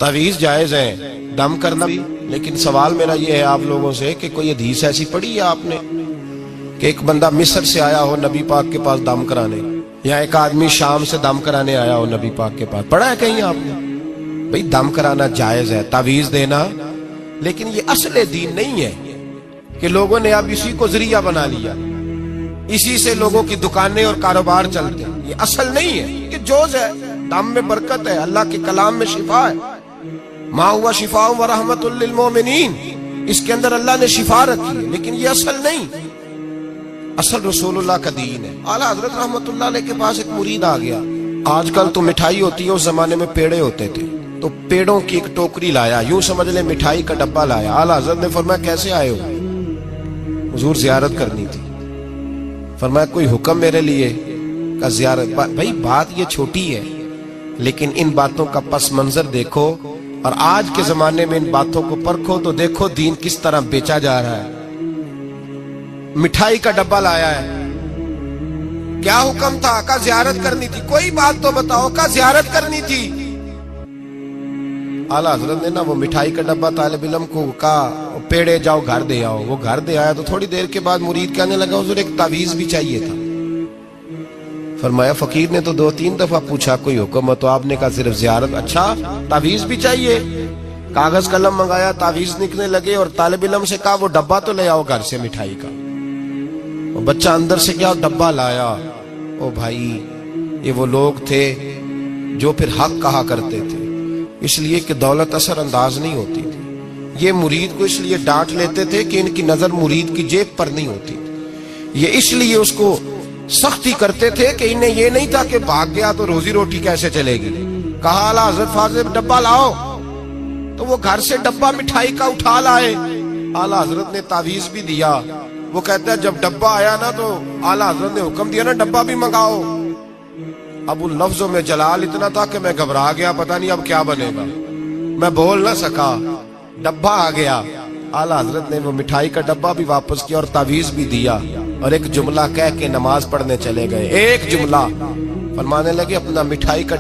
तावीज़ जायज़ है, दम करना भी। लेकिन सवाल मेरा ये है आप लोगों से कि कोई हदीस ऐसी पढ़ी है आपने कि एक बंदा मिस्र से आया हो नबी पाक के पास दम कराने, या एक आदमी शाम से दम कराने आया हो नबी पाक के पास? पढ़ा है कहीं आपने? भाई दम कराना जायज़ है, तावीज़ देना, लेकिन ये असल दीन नहीं है कि लोगों ने अब इसी को जरिया बना लिया, इसी से लोगों की दुकानें और कारोबार चलते हैं। ये असल नहीं है, ये जोज है। दम में बरकत है, अल्लाह के कलाम में शिफा है। मा हुआ शिफा व रहमतुल लिल मोमिनीन, इसके अंदर अल्लाह ने शिफा रखी है, लेकिन ये असल नहीं। असल रसूलुल्लाह का दीन है। आला हजरत रहमतुल्लाह अलैह के पास एक मुरीद आ गया। आजकल तो मिठाई होती है, उस जमाने में पेड़े होते थे, तो पेड़ों की एक टोकरी लाया, यूं समझ ले मिठाई का डब्बा लाया। आला हजरत ने फरमाया कैसे आए हो? हुजूर जियारत करनी थी। फरमाया कोई हुक्म मेरे लिए? का जियारत। भाई बात ये छोटी है, लेकिन इन बातों का पस मंजर देखो और आज के जमाने में इन बातों को परखो तो देखो दीन किस तरह बेचा जा रहा है। मिठाई का डब्बा लाया है, क्या हुक्म था? का जियारत करनी थी। कोई बात तो बताओ, का जियारत करनी थी। आला हजरत ने ना वो मिठाई का डब्बा तालिब इल्म को कहा पेड़े जाओ घर दे आओ। वो घर दे आया तो थोड़ी देर के बाद मुरीद कहने लगा हुजूर एक तावीज़ भी चाहिए था। फरमाया फकीर ने तो 2-3 दफा पूछा कोई हुक्म, तो आपने कहा सिर्फ जियारत। अच्छा तावीज़ भी चाहिए? कागज कलम मंगाया, तावीज़ लिखने लगे और तालिब इल्म से कहा वो डब्बा तो ले आओ घर से मिठाई का। वो बच्चा अंदर से क्या डब्बा लाया। ओ भाई ये वो लोग थे जो फिर हक कहा करते थे, इसलिए कि दौलत असर अंदाज नहीं होती थी। ये मुरीद को इसलिए डांट लेते थे कि इनकी नजर मुरीद की जेब पर नहीं होती थी। ये इसलिए उसको सख्ती करते थे कि इन्हें ये नहीं था कि भाग गया तो रोजी रोटी कैसे चलेगी। कहा आला हजरत फाजिल डब्बा लाओ, तो वो घर से डब्बा मिठाई का उठा लाए। आला हजरत ने तावीज़ भी दिया। वो कहता है जब डब्बा आया ना तो आला हजरत ने हुक्म दिया ना डब्बा भी मंगाओ। अब उन लफ्जों में जलाल इतना था कि मैं घबरा गया, पता नहीं अब क्या बनेगा। मैं बोल ना सका, डब्बा आ गया। आला हजरत ने वो मिठाई का डब्बा भी वापस किया और तावीज़ भी दिया और एक जुमला कह के नमाज पढ़ने चले गए। एक जुमला फरमाने लगे अपना मिठाई का